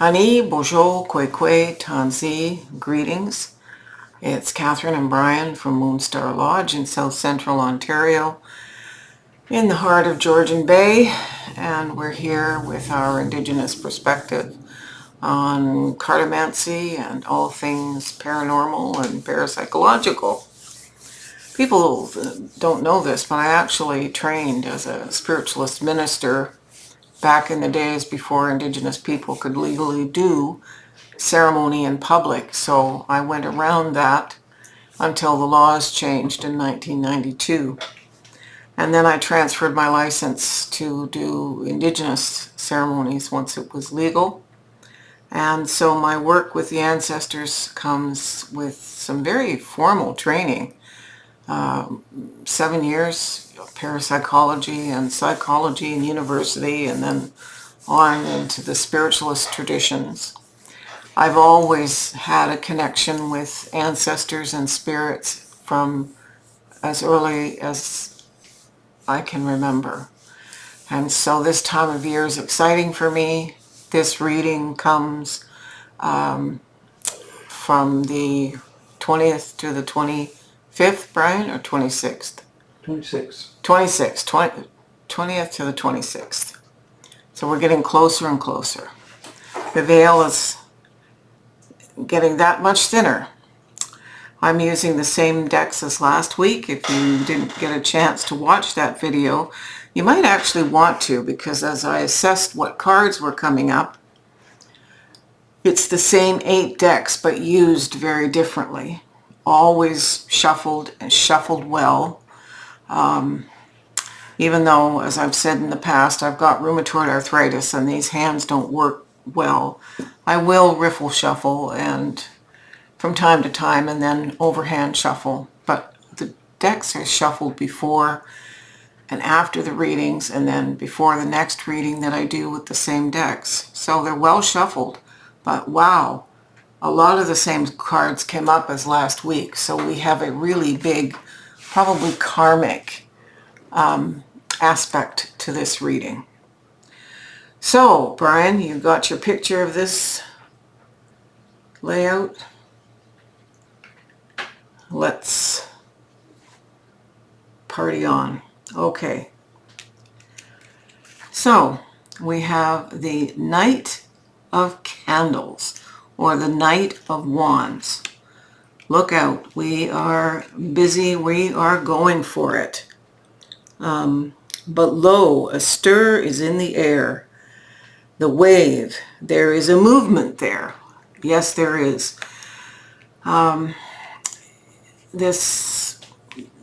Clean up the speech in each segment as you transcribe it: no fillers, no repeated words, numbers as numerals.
Ani, bonjour, kwe tanzi, greetings. It's Catherine and Brian from Moonstarlodge in South Central Ontario, in the heart of Georgian Bay, and we're here with our Indigenous perspective on cartomancy and all things paranormal and parapsychological. People don't know this, but I actually trained as a spiritualist minister back in the days before Indigenous people could legally do ceremony in public. So I went around that until the laws changed in 1992. And then I transferred my license to do Indigenous ceremonies once it was legal. And so my work with the ancestors comes with some very formal training. 7 years of parapsychology and psychology in university, and then on into the spiritualist traditions. I've always had a connection with ancestors and spirits from as early as I can remember. And so this time of year is exciting for me. This reading comes from the 20th to the 25th, Brian, or 26th? 26th. 20th to the 26th. So we're getting closer and closer. The veil is getting that much thinner. I'm using the same decks as last week. If you didn't get a chance to watch that video, you might actually want to, because as I assessed what cards were coming up, it's the same 8 decks but used very differently. Always shuffled and shuffled well. Even though, as I've said in the past, I've got rheumatoid arthritis and these hands don't work well, I will riffle shuffle and from time to time and then overhand shuffle. But the decks are shuffled before and after the readings, and then before the next reading that I do with the same decks. So they're well shuffled, but wow, a lot of the same cards came up as last week. So we have a really big, probably karmic aspect to this reading. So, Brian, you got your picture of this layout? Let's party on. Okay. So, we have the Knight of Candles, or the Knight of Wands. Look out. We are busy. We are going for it. But lo, a stir is in the air. The wave. There is a movement there. Yes, there is. This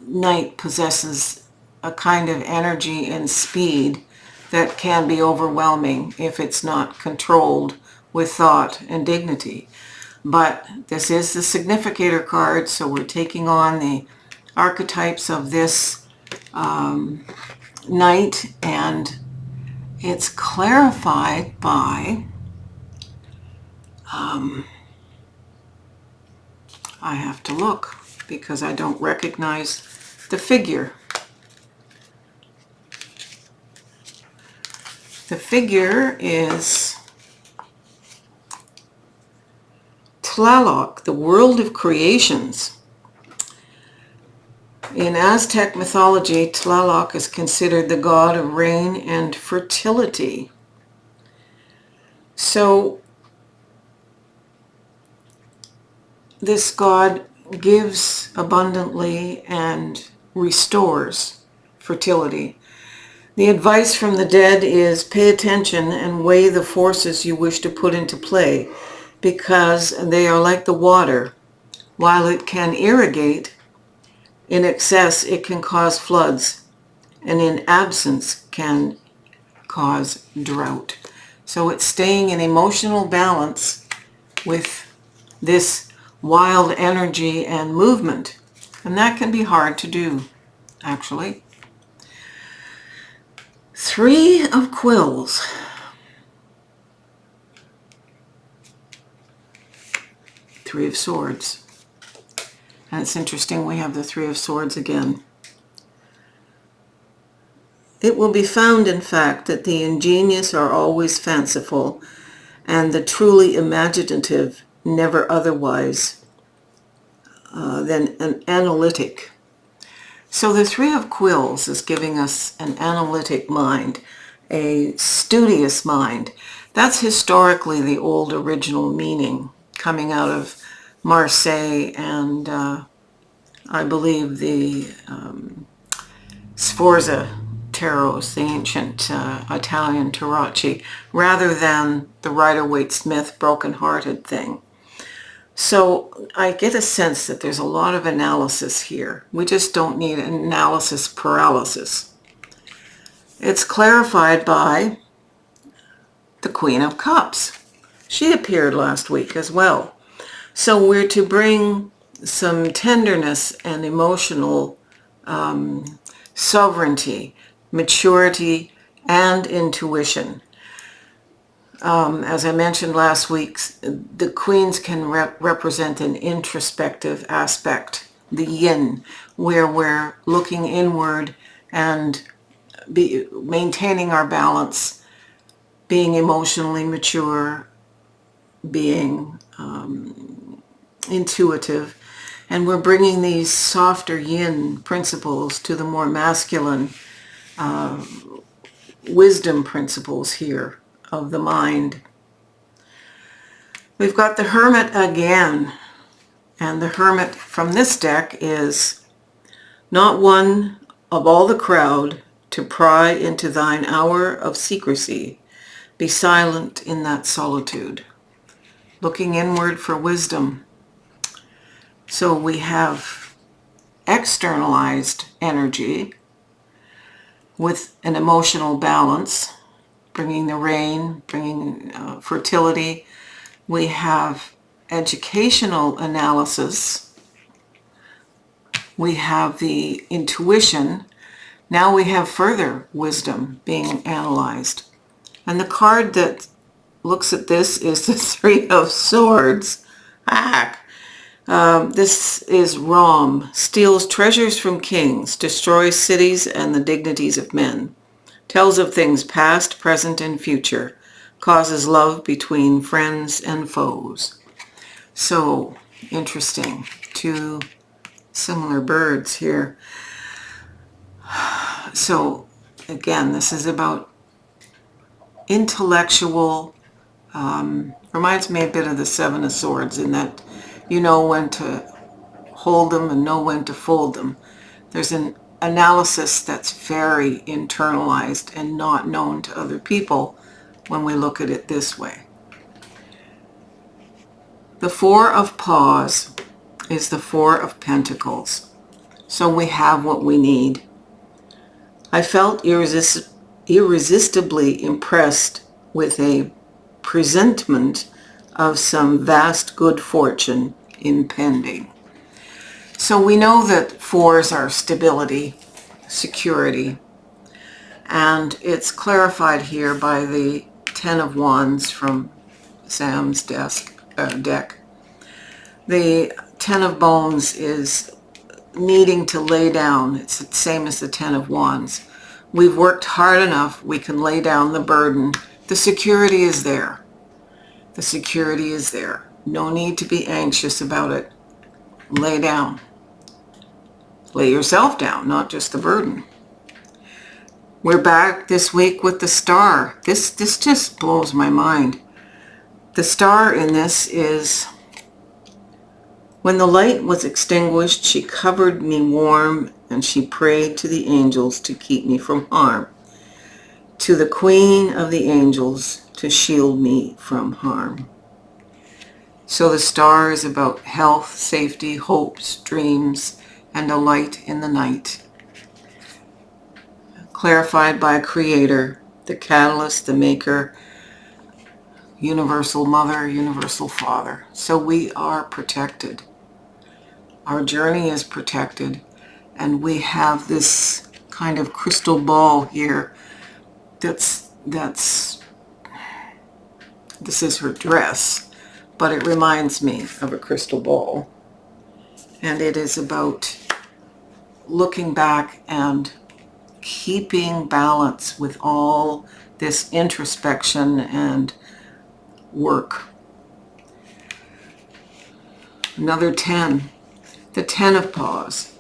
knight possesses a kind of energy and speed that can be overwhelming if it's not controlled with thought and dignity. But this is the significator card, so we're taking on the archetypes of this knight, and it's clarified by I have to look because I don't recognize the figure. The figure is Tlaloc, the world of creations. In Aztec mythology, Tlaloc is considered the god of rain and fertility. So this god gives abundantly and restores fertility. The advice from the dead is pay attention and weigh the forces you wish to put into play, because they are like the water. While it can irrigate, in excess it can cause floods, and in absence can cause drought. So it's staying in emotional balance with this wild energy and movement, and that can be hard to do, actually. 3 of Quills. Three of Swords. And it's interesting, we have the 3 of Swords again. It will be found, in fact, that the ingenious are always fanciful, and the truly imaginative never otherwise than an analytic. So the Three of Quills is giving us an analytic mind, a studious mind. That's historically the old original meaning coming out of Marseille and I believe the Sforza tarots, the ancient Italian tarocchi, rather than the Rider-Waite-Smith broken-hearted thing. So I get a sense that there's a lot of analysis here. We just don't need analysis paralysis. It's clarified by the Queen of Cups. She appeared last week as well. So we're to bring some tenderness and emotional sovereignty, maturity, and intuition. As I mentioned last week, the queens can represent an introspective aspect, the yin, where we're looking inward and maintaining our balance, being emotionally mature, being intuitive, and we're bringing these softer yin principles to the more masculine wisdom principles here of the mind. We've got the Hermit again, and the Hermit from this deck is not one of all the crowd to pry into thine hour of secrecy. Be silent in that solitude. Looking inward for wisdom. So we have externalized energy with an emotional balance, bringing the rain, bringing fertility. We have educational analysis. We have the intuition. Now we have further wisdom being analyzed. And the card that looks at this is the Three of Swords. This is Ram, steals treasures from kings, destroys cities and the dignities of men, tells of things past, present, and future, causes love between friends and foes. So, interesting. Two similar birds here. So, again, this is about intellectual, reminds me a bit of the Seven of Swords in that you know when to hold them and know when to fold them. There's an analysis that's very internalized and not known to other people when we look at it this way. The Four of Paws is the Four of Pentacles. So we have what we need. I felt irresistibly impressed with a presentiment of some vast good fortune impending. So we know that fours are stability, security, and it's clarified here by the Ten of Wands from Sam's deck. The Ten of Bones is needing to lay down. It's the same as the Ten of Wands. We've worked hard enough, we can lay down the burden. The security is there. The security is there. No need to be anxious about it. Lay down. Lay yourself down, not just the burden. We're back this week with the Star. This just blows my mind. The Star in this is, when the light was extinguished, she covered me warm, and she prayed to the angels to keep me from harm. To the Queen of the Angels to shield me from harm. So the Star is about health, safety, hopes, dreams, and a light in the night. Clarified by a Creator, the Catalyst, the Maker, Universal Mother, Universal Father. So we are protected. Our journey is protected, and we have this kind of crystal ball here this is her dress, but it reminds me of a crystal ball. And it is about looking back and keeping balance with all this introspection and work. Another 10, the 10 of paws.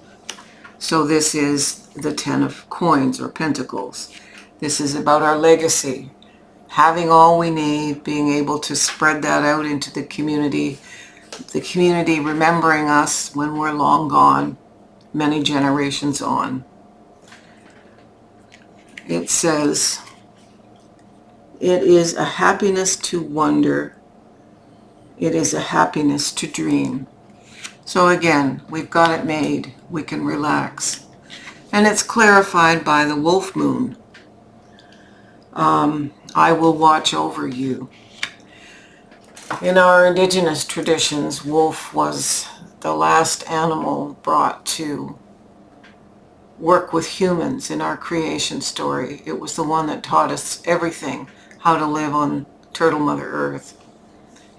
So this is the 10 of coins or pentacles. This is about our legacy, having all we need, being able to spread that out into the community remembering us when we're long gone, many generations on. It says, it is a happiness to wonder. It is a happiness to dream. So again, we've got it made. We can relax. And it's clarified by the wolf moon. I will watch over you. In our indigenous traditions, wolf was the last animal brought to work with humans in our creation story. It was the one that taught us everything, how to live on Turtle Mother Earth.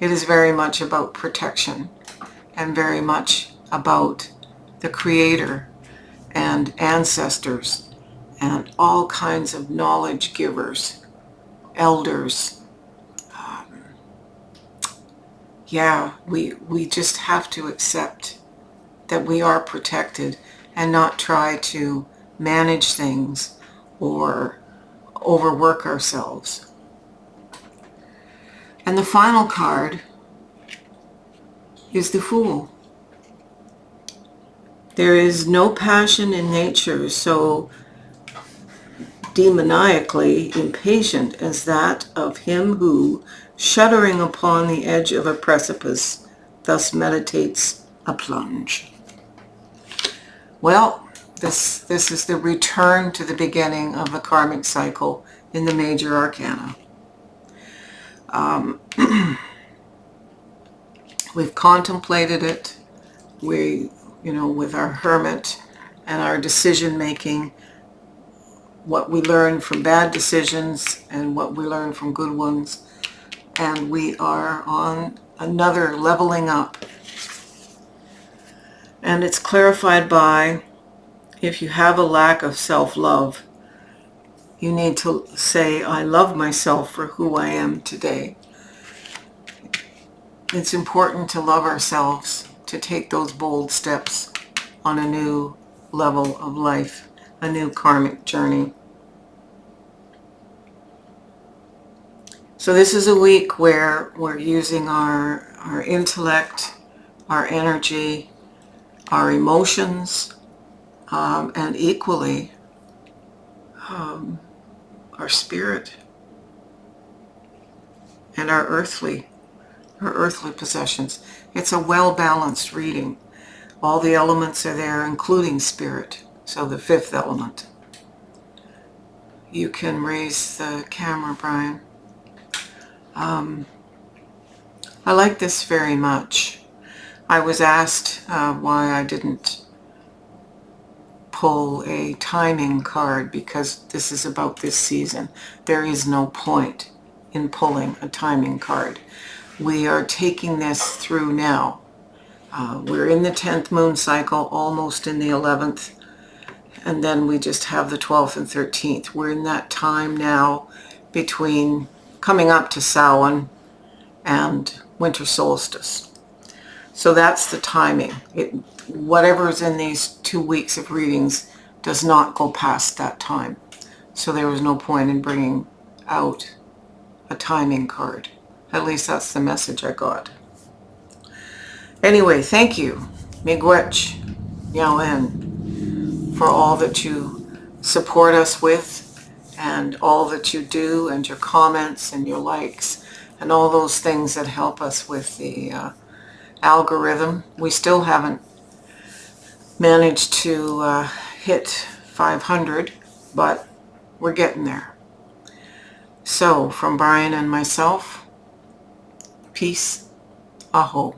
It is very much about protection and very much about the Creator and ancestors and all kinds of knowledge givers, elders. We just have to accept that we are protected and not try to manage things or overwork ourselves. And the final card is the Fool. There is no passion in nature so demoniacally impatient as that of him who, shuddering upon the edge of a precipice, thus meditates a plunge. Well, this is the return to the beginning of the karmic cycle in the major arcana. We've contemplated it. With our hermit and our decision making, what we learn from bad decisions and what we learn from good ones. And we are on another leveling up. And it's clarified by, if you have a lack of self-love, you need to say, I love myself for who I am today. It's important to love ourselves, to take those bold steps on a new level of life, a new karmic journey. So this is a week where we're using our intellect, our energy, our emotions, and equally our spirit and our earthly possessions. It's a well-balanced reading. All the elements are there, including spirit, so the fifth element. You can raise the camera, Brian. I like this very much. I was asked why I didn't pull a timing card because this is about this season. There is no point in pulling a timing card. We are taking this through now. We're in the 10th moon cycle, almost in the 11th, and then we just have the 12th and 13th. We're in that time now between coming up to Samhain and winter solstice. So that's the timing. Whatever's in these 2 weeks of readings does not go past that time. So there was no point in bringing out a timing card. At least that's the message I got. Anyway, thank you, Miigwech, Yawen, for all that you support us with and all that you do and your comments and your likes and all those things that help us with the algorithm. We still haven't managed to hit 500, but we're getting there. So, from Brian and myself, peace, aho.